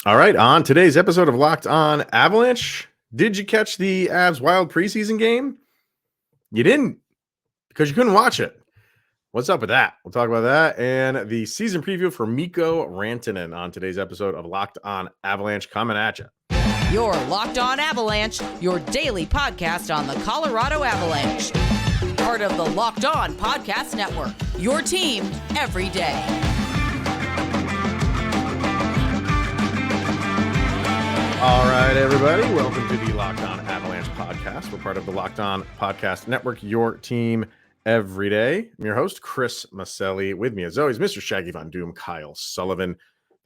All right, on today's episode of Locked On Avalanche, did you catch the Avs Wild preseason game? You didn't because you couldn't watch it. What's up with that? We'll talk about that and the season preview for Mikko Rantanen on today's episode of Locked On Avalanche coming at you. You're Locked On Avalanche, your daily podcast on the Colorado Avalanche. Part of the Locked On Podcast Network, your team every day. All right, everybody. Welcome to the Locked On Avalanche podcast. We're part of the Locked On Podcast Network, your team every day. I'm your host, Chris Maselli. With me, as always, Mr. Shaggy Von Doom, Kyle Sullivan.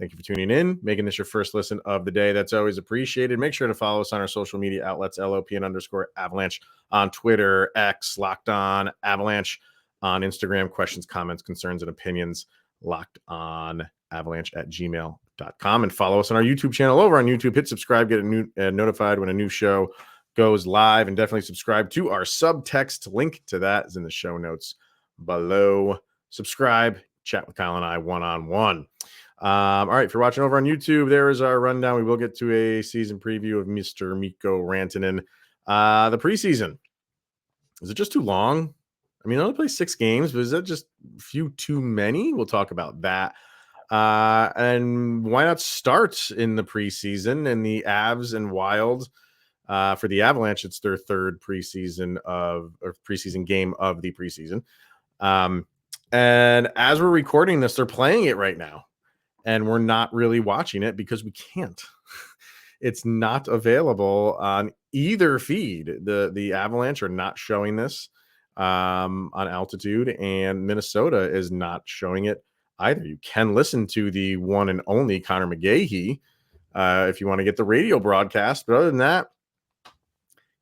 Thank you for tuning in, making this your first listen of the day. That's always appreciated. Make sure to follow us on our social media outlets, LOPN_Avalanche on Twitter, X, Locked On Avalanche on Instagram. Questions, comments, concerns, and opinions, Locked On Avalanche at gmail.com. And follow us on our YouTube channel over on YouTube. Hit subscribe, get notified when a new show goes live, and definitely subscribe to our subtext. Link to that is in the show notes below. Subscribe, chat with Kyle and I one-on-one. All right, if you're watching over on YouTube, there is our rundown. We will get to a season preview of Mr. Mikko Rantanen. The preseason, is it just too long? I mean, I only play 6 games, but is that just a few too many? We'll talk about that. And why not start in the preseason and the Avs and Wild? For the Avalanche, it's their third preseason game of the preseason. And as we're recording this, they're playing it right now, and we're not really watching it because we can't. It's not available on either feed. The Avalanche are not showing this on Altitude, and Minnesota is not showing it either. You can listen to the one and only Connor McGahey if you want to get the radio broadcast, but other than that,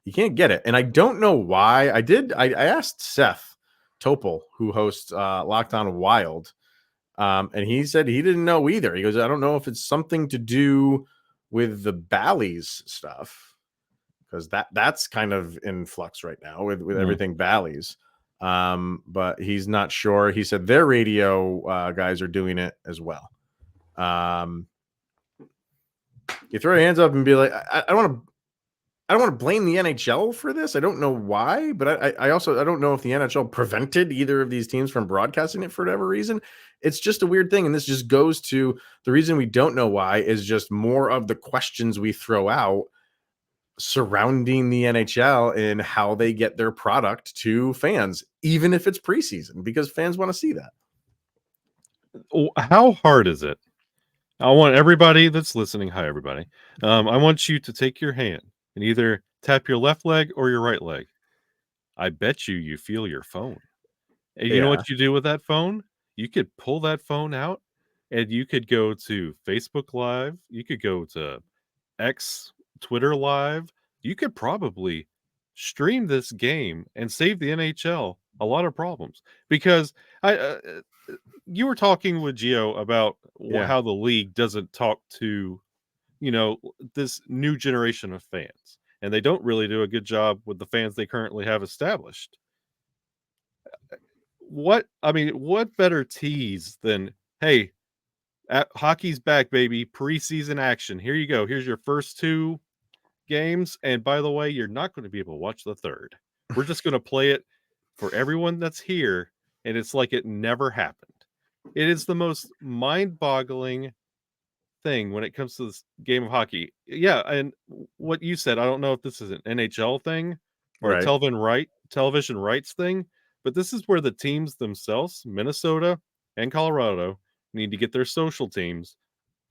you can't get it. And I don't know why. I asked Seth Topol, who hosts Locked On Wild, and he said he didn't know either. He goes, I don't know if it's something to do with the Bally's stuff, because that's kind of in flux right now with everything Bally's. But he's not sure. He said their radio guys are doing it as well. You throw your hands up and be like, I don't want to blame the NHL for this. I don't know why, but I don't know if the NHL prevented either of these teams from broadcasting it for whatever reason. It's just a weird thing. And this just goes to the reason we don't know why is just more of the questions we throw out surrounding the NHL and how they get their product to fans, even if it's preseason, because fans want to see that. How hard is it? I want everybody that's listening. Hi, everybody. I want you to take your hand and either tap your left leg or your right leg. I bet you feel your phone. And you know what you do with that phone? You could pull that phone out and you could go to Facebook Live. You could go to X, Twitter Live. You could probably stream this game and save the NHL a lot of problems. Because you were talking with Gio about how the league doesn't talk to, this new generation of fans. And they don't really do a good job with the fans they currently have established. What better tease than, hey, hockey's back, baby, preseason action. Here you go. Here's your first 2 games. And by the way, you're not going to be able to watch the third. We're just going to play it for everyone that's here. And it's like it never happened. It is the most mind-boggling thing when it comes to this game of hockey. Yeah, and what you said, I don't know if this is an NHL thing or a television rights thing, but this is where the teams themselves, Minnesota and Colorado, need to get their social teams,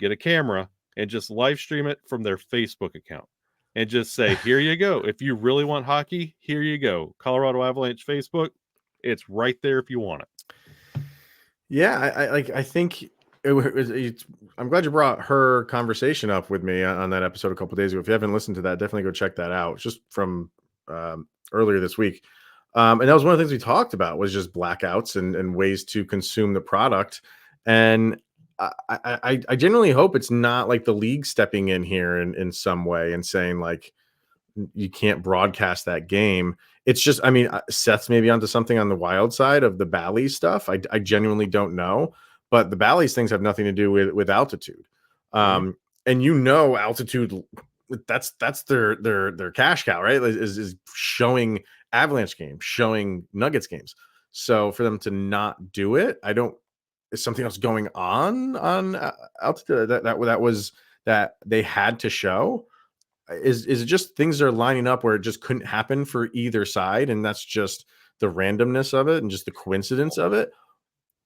get a camera, and just live stream it from their Facebook account. And just say, here you go. If you really want hockey, here you go. Colorado Avalanche Facebook, it's right there if you want it. Yeah, I think I'm glad you brought her conversation up with me on that episode a couple of days ago. If you haven't listened to that, definitely go check that out. It's just from earlier this week. And that was one of the things we talked about was just blackouts and ways to consume the product. And I genuinely hope it's not like the league stepping in here in some way and saying like, you can't broadcast that game. It's just, Seth's maybe onto something on the Wild side of the Bally's stuff. I genuinely don't know, but the Bally's things have nothing to do with altitude. and altitude, that's their cash cow, right? Is showing Avalanche games, showing Nuggets games. So for them to not do it, is something else going on altitude that they had to show? Is it just things are lining up where it just couldn't happen for either side, and that's just the randomness of it and just the coincidence of it?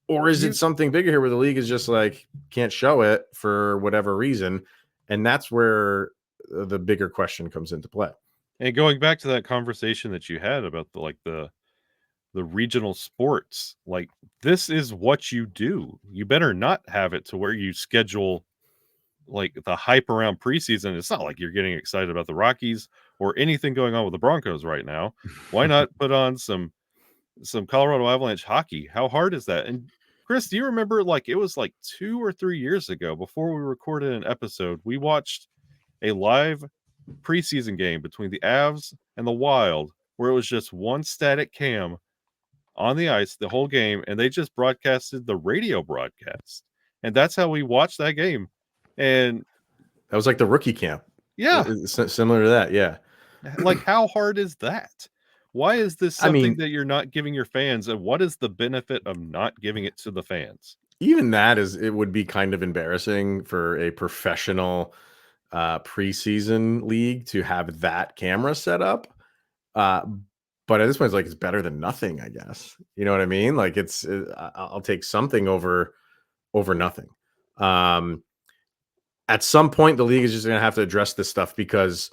Or is it something bigger here where the league is just like, can't show it for whatever reason? And that's where the bigger question comes into play. And going back to that conversation that you had about the regional sports, like, this is what you do. You better not have it to where you schedule like the hype around preseason. It's not like you're getting excited about the Rockies or anything going on with the Broncos right now. Why not put on some Colorado Avalanche hockey? How hard is that? And Chris, do you remember, like, it was like 2 or 3 years ago, before we recorded an episode, we watched a live preseason game between the Avs and the Wild, where it was just one static cam on the ice the whole game, and they just broadcasted the radio broadcast. And that's how we watched that game. And that was like the rookie camp. Yeah. Similar to that. Yeah. Like, how hard is that? Why is this something that you're not giving your fans? And what is the benefit of not giving it to the fans? Even it would be kind of embarrassing for a professional preseason league to have that camera set up. But at this point, it's better than nothing, I guess. You know what I mean? Like, I'll take something over nothing. At some point, the league is just going to have to address this stuff because,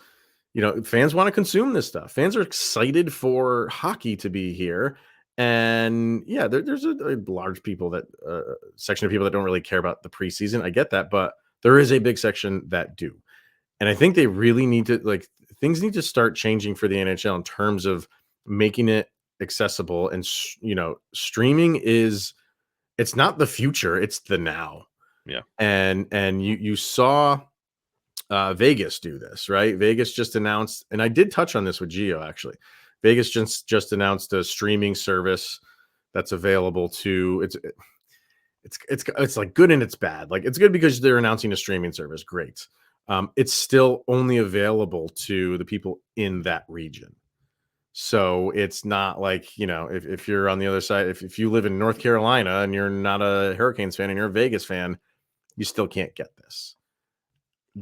fans want to consume this stuff. Fans are excited for hockey to be here. And yeah, there's a large section of people that don't really care about the preseason. I get that, but there is a big section that do. And I think they really need to, things need to start changing for the NHL in terms of making it accessible. And, streaming it's not the future, it's the now. Yeah. And you saw Vegas do this, right? Vegas just announced, and I did touch on this with Gio, actually. Vegas just announced a streaming service that's available to it's like good and it's bad. Like, it's good because they're announcing a streaming service. Great. It's still only available to the people in that region. So it's not like, if you're on the other side, if you live in North Carolina and you're not a Hurricanes fan and you're a Vegas fan, you still can't get this.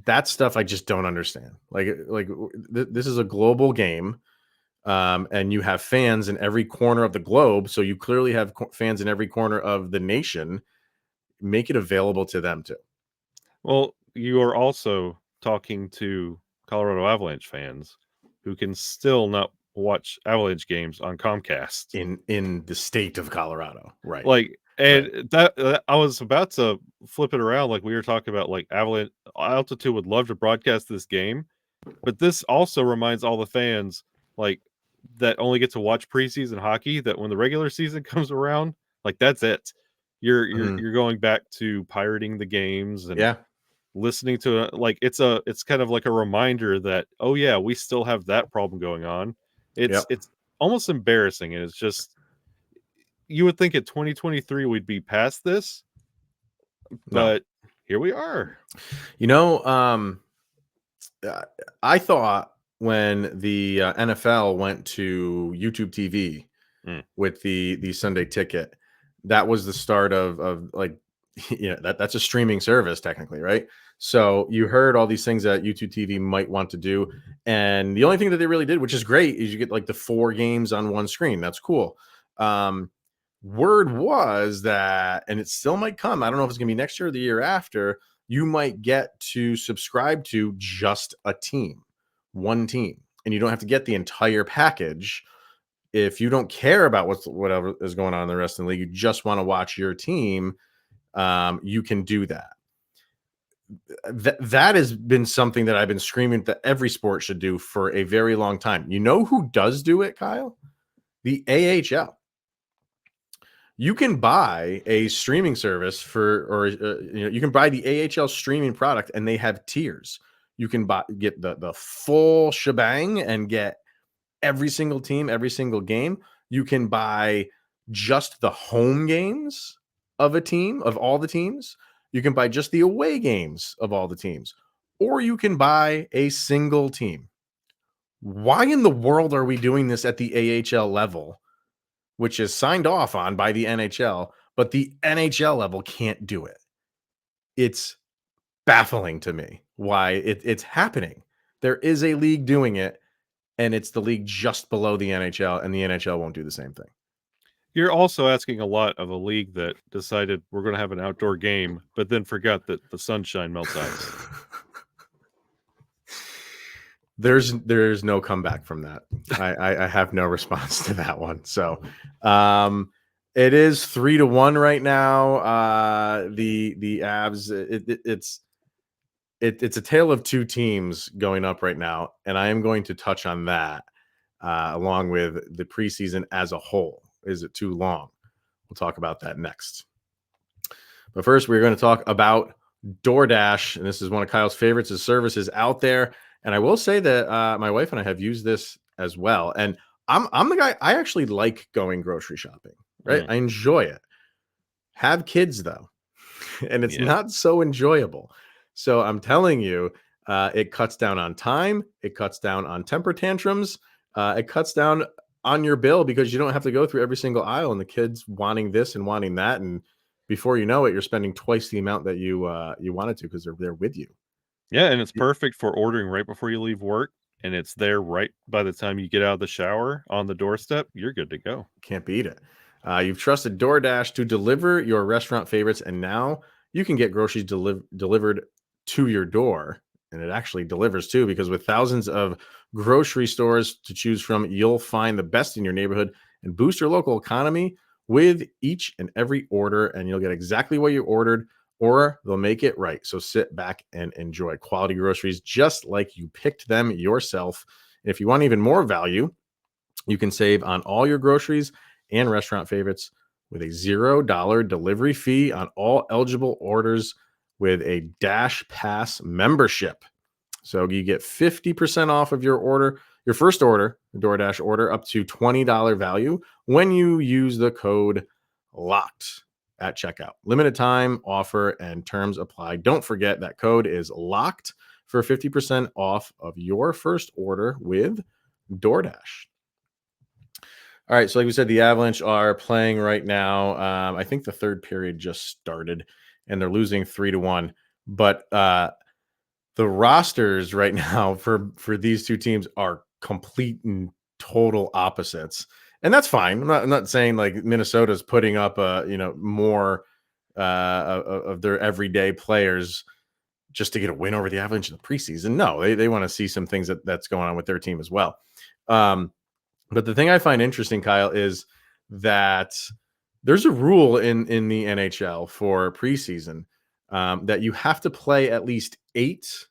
That stuff I just don't understand. This is a global game, and you have fans in every corner of the globe. So you clearly have fans in every corner of the nation. Make it available to them too. Well, you are also talking to Colorado Avalanche fans who can still not watch Avalanche games on Comcast in the state of Colorado, right? That I was about to flip it around. Like, we were talking about, like, Avalanche Altitude would love to broadcast this game, but this also reminds all the fans, like, that only get to watch preseason hockey, that when the regular season comes around, like, that's it. You're going back to pirating the games and listening to it. Like, it's kind of like a reminder that, oh yeah, we still have that problem going on. It's almost embarrassing, and it's just, you would think in 2023 we'd be past this, but here we are. I thought when the NFL went to YouTube TV with the Sunday Ticket, that was the start of that's a streaming service technically, right? So you heard all these things that YouTube TV might want to do, and the only thing that they really did, which is great, is you get like the 4 games on one screen. That's cool. Word was that, and it still might come, I don't know if it's gonna be next year or the year after, you might get to subscribe to just one team, and you don't have to get the entire package. If you don't care about whatever is going on in the rest of the league, you just want to watch your team, you can do that. That has been something that I've been screaming that every sport should do for a very long time. You know who does do it, Kyle? The AHL. You can buy a streaming service you can buy the AHL streaming product, and they have tiers. You can get the full shebang and get every single team, every single game. You can buy just the home games of a team, of all the teams. You can buy just the away games of all the teams. or you can buy a single team. Why in the world are we doing this at the AHL level, which is signed off on by the NHL, but the NHL level can't do it? It's baffling to me why it's happening. There is a league doing it, and it's the league just below the NHL, and the NHL won't do the same thing. You're also asking a lot of a league that decided we're going to have an outdoor game, but then forgot that the sunshine melts ice. There's no comeback from that. I have no response to that one. So it is 3-1 right now. The Avs, it's a tale of two teams going up right now, and I am going to touch on that along with the preseason as a whole. Is it too long? We'll talk about that next. But first, we're going to talk about DoorDash, and this is one of Kyle's favorites. His services out there, and I will say that my wife and I have used this as well. And I'm the guy. I actually like going grocery shopping. Right, I enjoy it. Have kids though, and it's not so enjoyable. So I'm telling you, it cuts down on time. It cuts down on temper tantrums. It cuts down on your bill because you don't have to go through every single aisle and the kids wanting this and wanting that. And before you know it, you're spending twice the amount that you wanted to because they're there with you. Yeah, and it's perfect for ordering right before you leave work, and it's there right by the time you get out of the shower on the doorstep. You're good to go. Can't beat it. You've trusted DoorDash to deliver your restaurant favorites, and now you can get groceries delivered to your door. And it actually delivers too, because with thousands of grocery stores to choose from, you'll find the best in your neighborhood and boost your local economy with each and every order. And you'll get exactly what you ordered, or they'll make it right. So sit back and enjoy quality groceries just like you picked them yourself. And if you want even more value, you can save on all your groceries and restaurant favorites with a $0 delivery fee on all eligible orders with a Dash Pass membership. So you get 50% off of your order, your first order, the DoorDash order, up to $20 value when you use the code LOCKED at checkout. Limited time offer and terms apply. Don't forget that code is LOCKED for 50% off of your first order with DoorDash. All right, so like we said, the Avalanche are playing right now. I think the third period just started, and they're losing 3-1. But the rosters right now for these two teams are complete and total opposites, and that's fine. I'm not saying like Minnesota's putting up more of their everyday players just to get a win over the Avalanche in the preseason. No, they want to see some things that's going on with their team as well. But the thing I find interesting, Kyle, is that there's a rule in the NHL for preseason that you have to play at least 8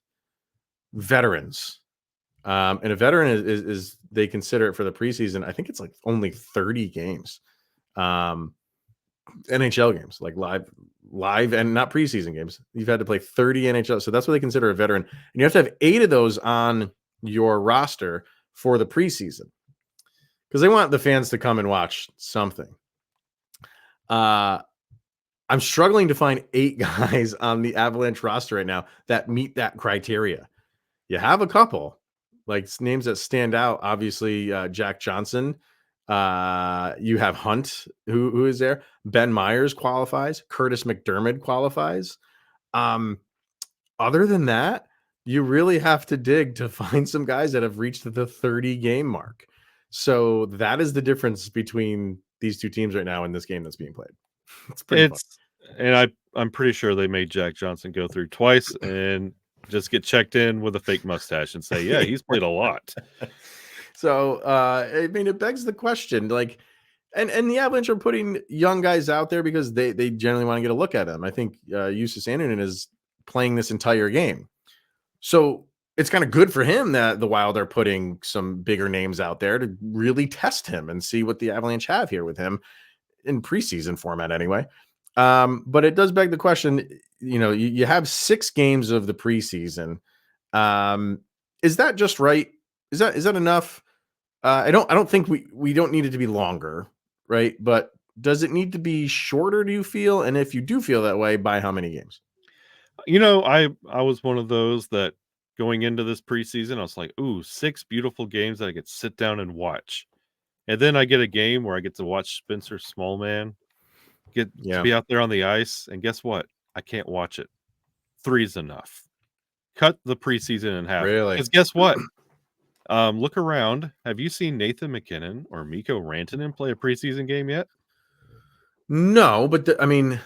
veterans. And a veteran is they consider it for the preseason. I think it's like only 30 games. NHL games, like live and not preseason games. You've had to play 30 NHL. So that's what they consider a veteran. And you have to have 8 of those on your roster for the preseason, because they want the fans to come and watch something. I'm struggling to find 8 guys on the Avalanche roster right now that meet that criteria. You have a couple, like names that stand out. Obviously, Jack Johnson. You have Hunt, who is there. Ben Myers qualifies. Curtis McDermott qualifies. Other than that, you really have to dig to find some guys that have reached the 30 game mark. So that is the difference between these two teams right now in this game that's being played. It's pretty fun. And I'm pretty sure they made Jack Johnson go through twice and just get checked in with a fake mustache and say, yeah, he's played a lot. So, I mean, it begs the question, like, and the Avalanche are putting young guys out there because they generally want to get a look at them. I think Justus Annunen is playing this entire game. So it's kind of good for him that the Wild are putting some bigger names out there to really test him and see what the Avalanche have here with him in preseason format anyway. But it does beg the question, you have 6 games of the preseason. Is that just right? Is that enough? I don't think we don't need it to be longer, right? But does it need to be shorter, do you feel? And if you do feel that way, by how many games? I was one of those that going into this preseason, I was like, ooh, 6 beautiful games that I could sit down and watch. And then I get a game where I get to watch Spencer Smallman get to Yeah, be out there on the ice, and guess what? I can't watch it. 3's enough. Cut the preseason in half. really. Because guess what? Look around. Have you seen Nathan McKinnon or Mikko Rantanen play a preseason game yet? No, but I mean,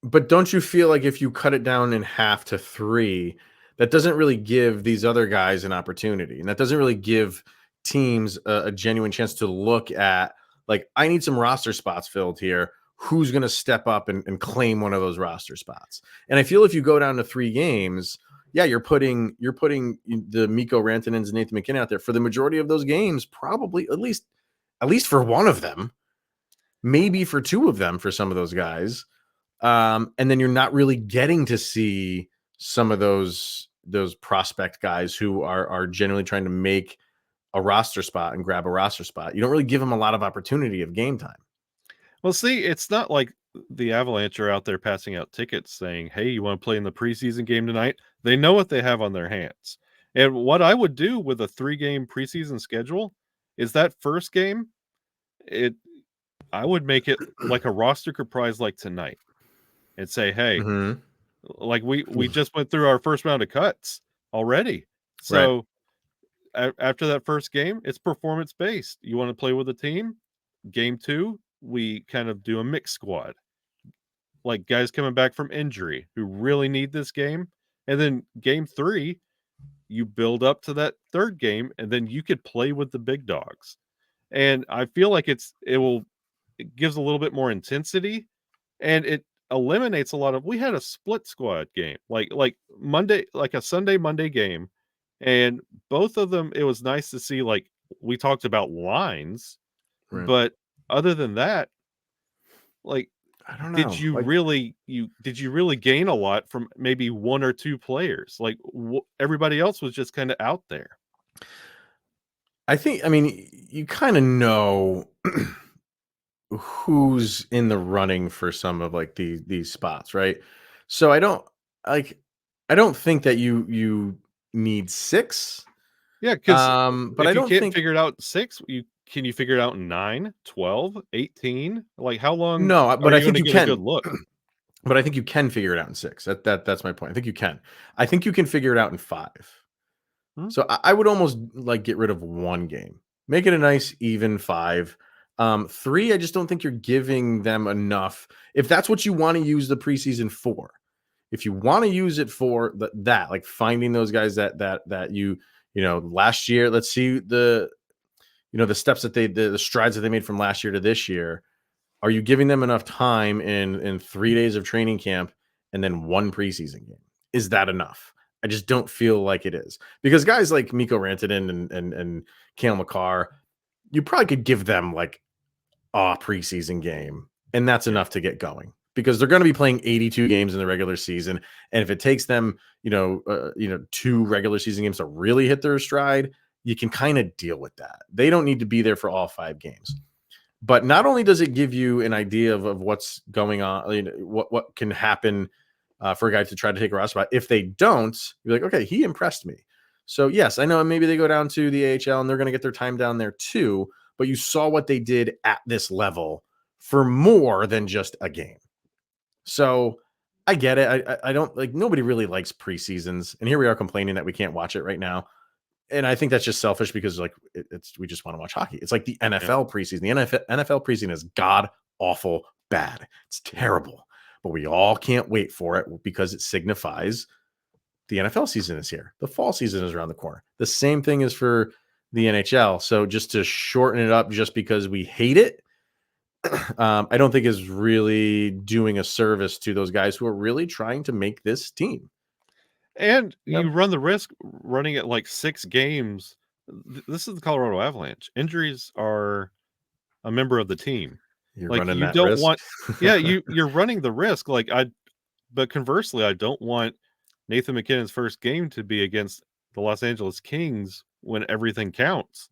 but don't you feel like if you cut it down in half to 3, that doesn't really give these other guys an opportunity, and that doesn't really give teams a genuine chance to look at, like, I need some roster spots filled here. Who's going to step up and claim one of those roster spots? And I feel if you go down to 3 games, yeah, you're putting the Mikko Rantanens and Nathan McKinnon out there for the majority of those games, probably at least for one of them, maybe for 2 of them for some of those guys. And then you're not really getting to see some of those prospect guys who are generally trying to make a roster spot and grab a roster spot. You don't really give them a lot of opportunity of game time. Well, see, it's not like the Avalanche are out there passing out tickets saying, hey, you want to play in the preseason game tonight? They know what they have on their hands. And what I would do with a 3-game preseason schedule is that first game, I would make it like a roster comprised like tonight and say, hey, Mm-hmm. like we just went through our first round of cuts already. Right. So after that first game, it's performance based. You want to play with a team? Game 2, we kind of do a mixed squad, like guys coming back from injury who really need this game. And then game 3, you build up to that third game, and then you could play with the big dogs. And I feel like it gives a little bit more intensity, and it eliminates a lot of. We had a split squad game, like Monday, like a Sunday Monday game, and both of them. It was nice to see. Like we talked about lines, Right. but other than that, like I don't did know. you Like, really gain a lot from maybe 1 or 2 players? Like everybody else was just kind of out there. I mean, you kind of know who's in the running for some of like these spots, right? So like I don't think that you need 6. Yeah, because But I if you don't can't think figure it out in 6, you figure it out in 9, 12, 18? Like, how long no, are but I you think gonna you get a good can. look? But I think you can figure it out in 6. That's my point. I think you can. I think you can figure it out in 5. Hmm? So I would almost like get rid of 1 game. Make it a nice even 5. 3, I just don't think you're giving them enough. If that's what you want to use the preseason for, if you want to use it for that, like finding those guys that last year, let's see the steps that the strides that they made from last year to this year. Are you giving them enough time in 3 days of training camp and then 1 preseason game? Is that enough? I just don't feel like it is, because guys like Mikko Rantanen and Cale Makar, you probably could give them like a preseason game, and that's Yeah. enough to get going, because they're going to be playing 82 games in the regular season. And if it takes them, 2 regular season games to really hit their stride, you can kind of deal with that. They don't need to be there for all 5 games. But not only does it give you an idea of what's going on, what can happen for a guy to try to take a roster spot. If they don't, you're like, okay, he impressed me. So yes, I know maybe they go down to the AHL and they're going to get their time down there too. But you saw what they did at this level for more than just a game. So I get it. I don't like, nobody really likes preseasons, and here we are complaining that we can't watch it right now. And I think that's just selfish, because like we just want to watch hockey. It's like the Yeah. NFL preseason. The NFL preseason is god awful bad. It's Yeah. terrible, but we all can't wait for it because it signifies the NFL season is here. The fall season is around the corner. The same thing is for the NHL. So just to shorten it up just because we hate it, I don't think is really doing a service to those guys who are really trying to make this team. And you Yep. run the risk running it like 6 games. This is the Colorado Avalanche. Injuries are a member of the team. You're Like, running you that don't risk. want you're running the risk. But conversely, I don't want Nathan McKinnon's first game to be against the Los Angeles Kings when everything counts.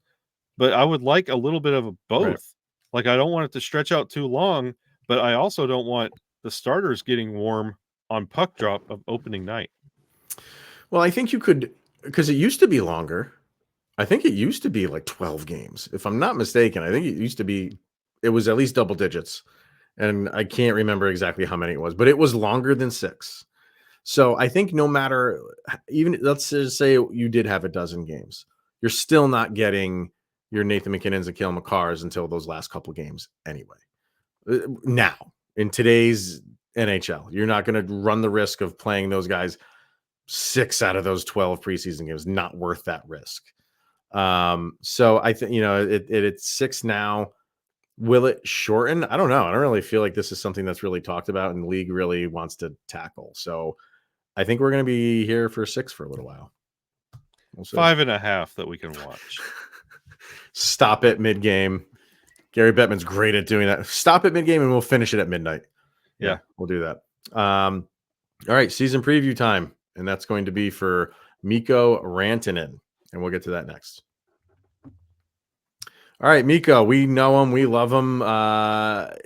But I would like a little bit of Right. both. Like, I don't want it to stretch out too long, but I also don't want the starters getting warm on puck drop of opening night. Well, I think you could, because it used to be longer. I think it used to be like 12 games. If I'm not mistaken, I think it was at least double digits. And I can't remember exactly how many it was, but it was longer than 6. So I think no matter, even let's just say you did have a dozen games, you're still not getting your Nathan McKinnons and Cale Makars until those last couple games anyway. Now, in today's NHL, you're not going to run the risk of playing those guys 6 out of those 12 preseason games. Not worth that risk. So I think, it's 6 now. Will it shorten? I don't know. I don't really feel like this is something that's really talked about and the league really wants to tackle. So I think we're going to be here for 6 for a little while. We'll see. 5.5 that we can watch. Stop it mid-game. Gary Bettman's great at doing that. Stop it mid-game and we'll finish it at midnight. Yeah, we'll do that. All right, season preview time. And that's going to be for Mikko Rantanen. And we'll get to that next. All right, Mikko, we know him. We love him.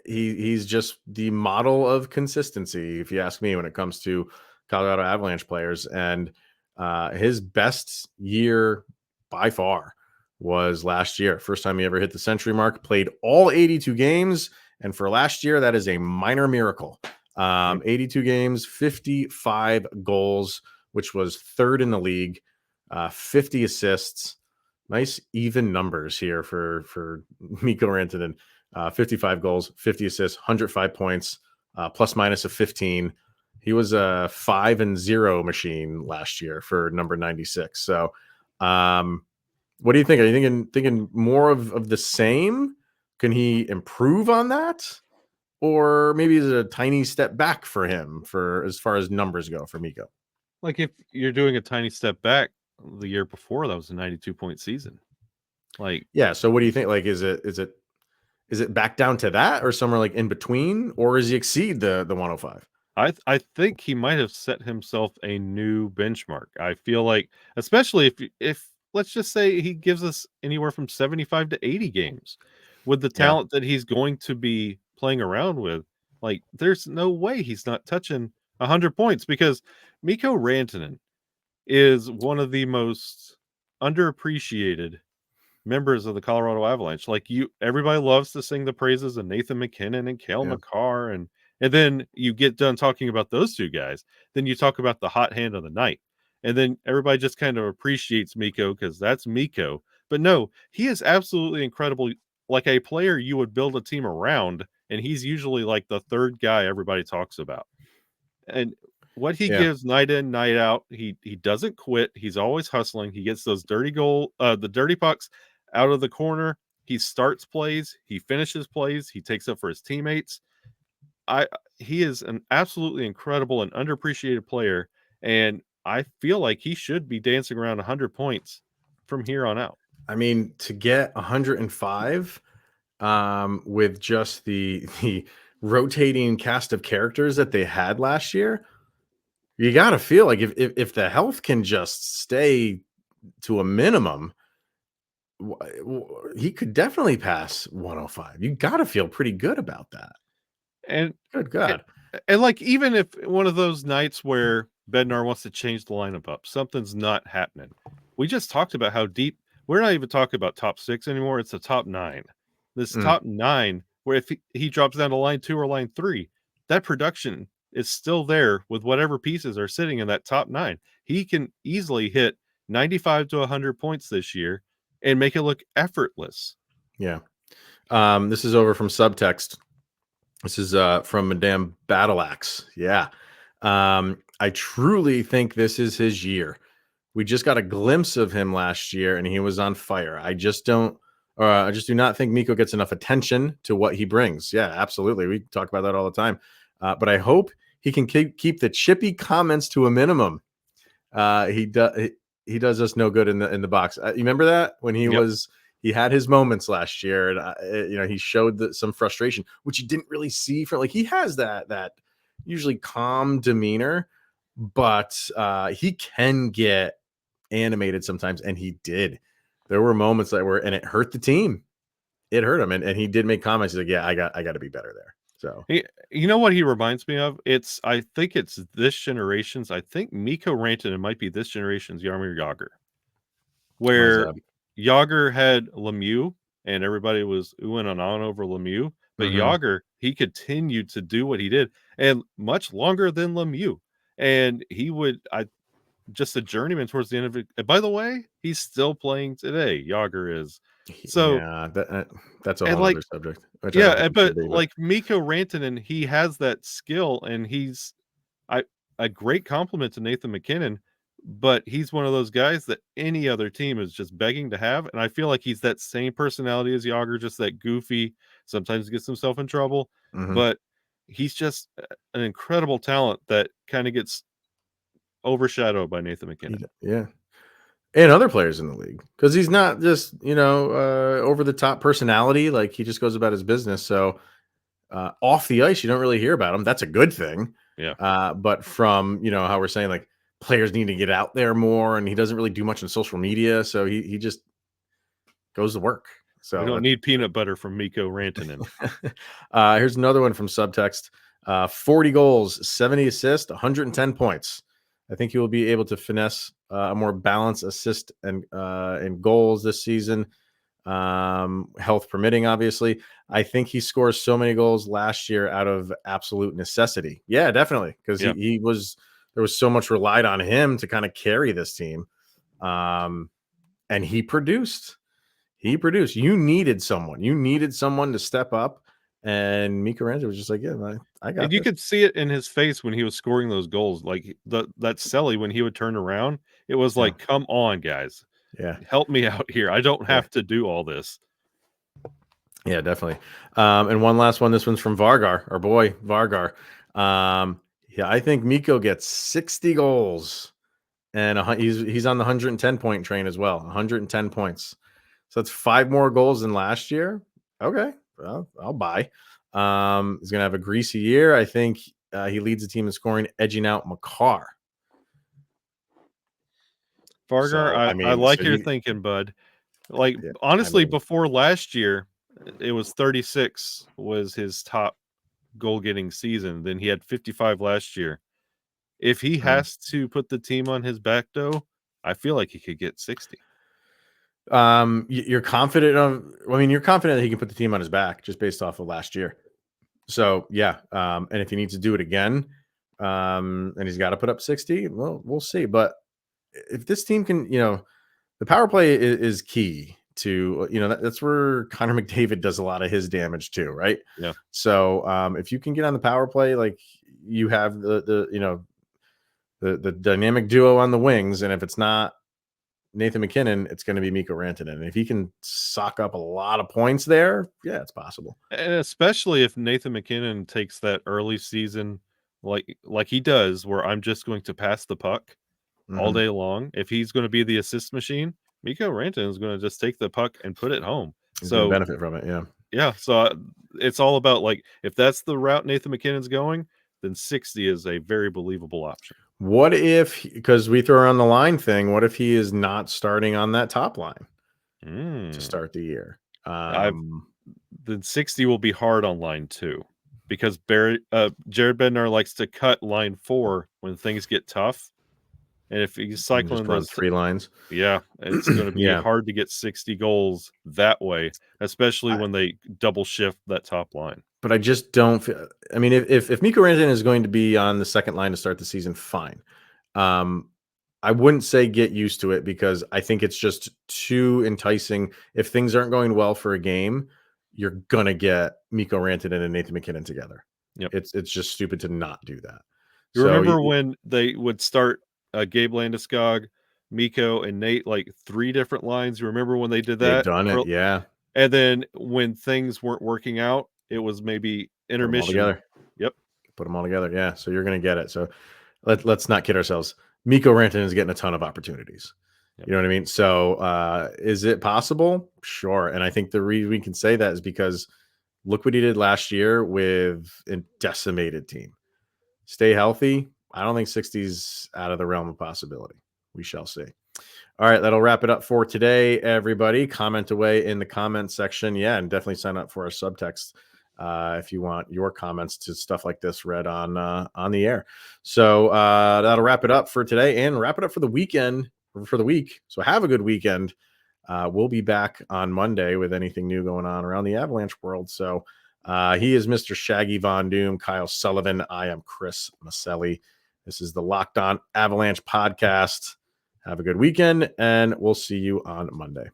He's just the model of consistency, if you ask me, when it comes to Colorado Avalanche players. And his best year by far was last year. First time he ever hit the century mark, played all 82 games. And for last year, that is a minor miracle. 82 games, 55 goals, which was 3rd in the league, 50 assists. Nice even numbers here for Mikko Rantanen. 55 goals, 50 assists, 105 points, plus minus of 15. He was a 5-0 machine last year for number 96. So what do you think? Are you thinking more of the same? Can he improve on that? Or maybe is it a tiny step back for him for as far as numbers go for Mikko? Like if you're doing a tiny step back, the year before that was a 92-point season. Like, yeah. So what do you think? Like, is it back down to that or somewhere like in between, or does he exceed the 105? I think he might have set himself a new benchmark. I feel like, especially if let's just say he gives us anywhere from 75 to 80 games with the talent that he's going to be playing around with, like there's no way he's not touching 100 points, because Mikko Rantanen is one of the most underappreciated members of the Colorado Avalanche. Like everybody loves to sing the praises of Nathan McKinnon and Cale Makar, and then you get done talking about those two guys, then you talk about the hot hand of the night, and then everybody just kind of appreciates Mikko because that's Mikko. But no, he is absolutely incredible. Like a player you would build a team around, and he's usually like the 3rd guy everybody talks about. And what he gives night in, night out, he doesn't quit. He's always hustling. He gets those the dirty pucks out of the corner. He starts plays. He finishes plays. He takes up for his teammates. He is an absolutely incredible and underappreciated player, and I feel like he should be dancing around 100 points from here on out. I mean, to get 105 with just the rotating cast of characters that they had last year, you got to feel like if the health can just stay to a minimum, he could definitely pass 105. You got to feel pretty good about that. And good God. And like, even if one of those nights where Bednar wants to change the lineup up, something's not happening. We just talked about how deep. We're not even talking about top 6 anymore. It's the top 9. This top 9, where if he drops down to line 2 or line 3, that production is still there with whatever pieces are sitting in that top 9. He can easily hit 95 to 100 points this year and make it look effortless. Yeah. This is over from Subtext. This is from Madame Battleaxe. Yeah. I truly think this is his year. We just got a glimpse of him last year and he was on fire. I just do not think Mikko gets enough attention to what he brings. Yeah, absolutely. We talk about that all the time. But I hope he can keep the chippy comments to a minimum. He does us no good in the box. You remember that when he had his moments last year, and he showed some frustration, which you didn't really see from, like, he has that usually calm demeanor, but he can get animated sometimes, and he did. There were moments and it hurt the team. It hurt him, and he did make comments. He's like, "Yeah, I got to be better there." So You know what he reminds me of? I think it's this generation's. I think Mikko Rantanen might be this generation's Jaromir Jagr, Why is where that? Jagr had Lemieux and everybody was oohing and on over Lemieux, but Mhm. Jagr, he continued to do what he did and much longer than Lemieux. And he would, just a journeyman towards the end of it. And by the way, he's still playing today. Jagr is. So, Yeah, that's a and whole like, other subject, which I don't yeah, think it should but be, but like Mikko Rantanen, he has that skill and he's I a great compliment to Nathan McKinnon, but he's one of those guys that any other team is just begging to have. And I feel like he's that same personality as Yager, just that goofy, sometimes gets himself in trouble, mhm. but he's just an incredible talent that kind of gets overshadowed by Nathan McKinnon. Yeah. And other players in the league, because he's not just, over the top personality, like, he just goes about his business, so, off the ice, you don't really hear about him, that's a good thing, Yeah. but from, how we're saying, like, players need to get out there more, and he doesn't really do much on social media, so he just goes to work, We so don't that's need peanut butter from Mikko Rantanen. here's another one from Subtext, 40 goals, 70 assists, 110 points. I think he will be able to finesse a more balanced assist and goals this season, health permitting, obviously. I think he scores so many goals last year out of absolute necessity. Yeah, definitely, because Yeah. there was so much relied on him to kind of carry this team, and he produced. He produced. You needed someone. You needed someone to step up, and Mikko Rantanen was just like, "Yeah, I And got you this." could see it in his face when he was scoring those goals. Like that Selly, when he would turn around, it was Yeah, like, come on, guys. yeah, Help me out here. I don't yeah, have to do all this. yeah, definitely. And one last one. This one's from Vargar, our boy Vargar. Yeah, I think Mikko gets 60 goals, and he's on the 110 point train as well. 110 points. So that's 5 more goals than last year. Okay, well, I'll buy. He's gonna have a greasy year. I think he leads the team in scoring, edging out McCarr. Fargar, So I I mean, like so your he, thinking, bud. Like, yeah, I honestly, mean, before last year, it was 36 was his top goal getting season. Then he had 55 last year. If he mhm. has to put the team on his back, though, I feel like he could get 60. You're confident of. I mean, you're confident that he can put the team on his back just based off of last year. So yeah, and if he needs to do it again, and he's got to put up 60, well, we'll see. But if this team can, the power play is key to, that's where Connor McDavid does a lot of his damage too, right? Yeah. So if you can get on the power play, like you have the dynamic duo on the wings, and if it's not Nathan McKinnon, it's going to be Mikko Rantanen. And if he can sock up a lot of points there, yeah, it's possible. And especially if Nathan McKinnon takes that early season like he does, where I'm just going to pass the puck all Mhm. day long. If he's going to be the assist machine, Mikko Rantanen is going to just take the puck and put it home. He's going to So benefit from it. Yeah. yeah, so it's all about, like, if that's the route Nathan McKinnon's going, then 60 is a very believable option. What if, because we throw around the line thing, what if he is not starting on that top line to Mm. start the year? I've Then 60 will be hard on line 2 because Jared Bednar likes to cut line 4 when things get tough. And if he's And just cycling run those 3 lines. yeah, it's gonna be Yeah. hard to get 60 goals that way, especially I, when they double shift that top line. but I just don't feel, I mean, if Mikko Rantanen is going to be on the second line to start the season, fine. I wouldn't say get used to it, because I think it's just too enticing. If things aren't going well for a game, you're gonna get Mikko Rantanen and Nathan McKinnon together. Yep. It's just stupid to not do that. You So remember when they would start, Gabe Landeskog, Miko, and Nate, like, 3 different lines? You remember when they did they've that? done it, yeah. And then when things weren't working out, it was maybe Put them all intermission. together. Yep. Put them all together. Yeah. So you're gonna get it. So let's not kid ourselves. Mikko Rantanen is getting a ton of opportunities. Yep. You know what I mean? So is it possible? Sure. And I think the reason we can say that is because look what he did last year with a decimated team. Stay healthy. I don't think 60's out of the realm of possibility. We shall see. All right, that'll wrap it up for today, everybody. Comment away in the comment section. Yeah, and definitely sign up for our subtext if you want your comments to stuff like this read on the air. So that'll wrap it up for today and wrap it up for the weekend, for the week. So have a good weekend. We'll be back on Monday with anything new going on around the Avalanche world. So he is Mr. Shaggy Von Doom, Kyle Sullivan. I am Chris Maselli. This is the Locked On Avalanche podcast. Have a good weekend, and we'll see you on Monday.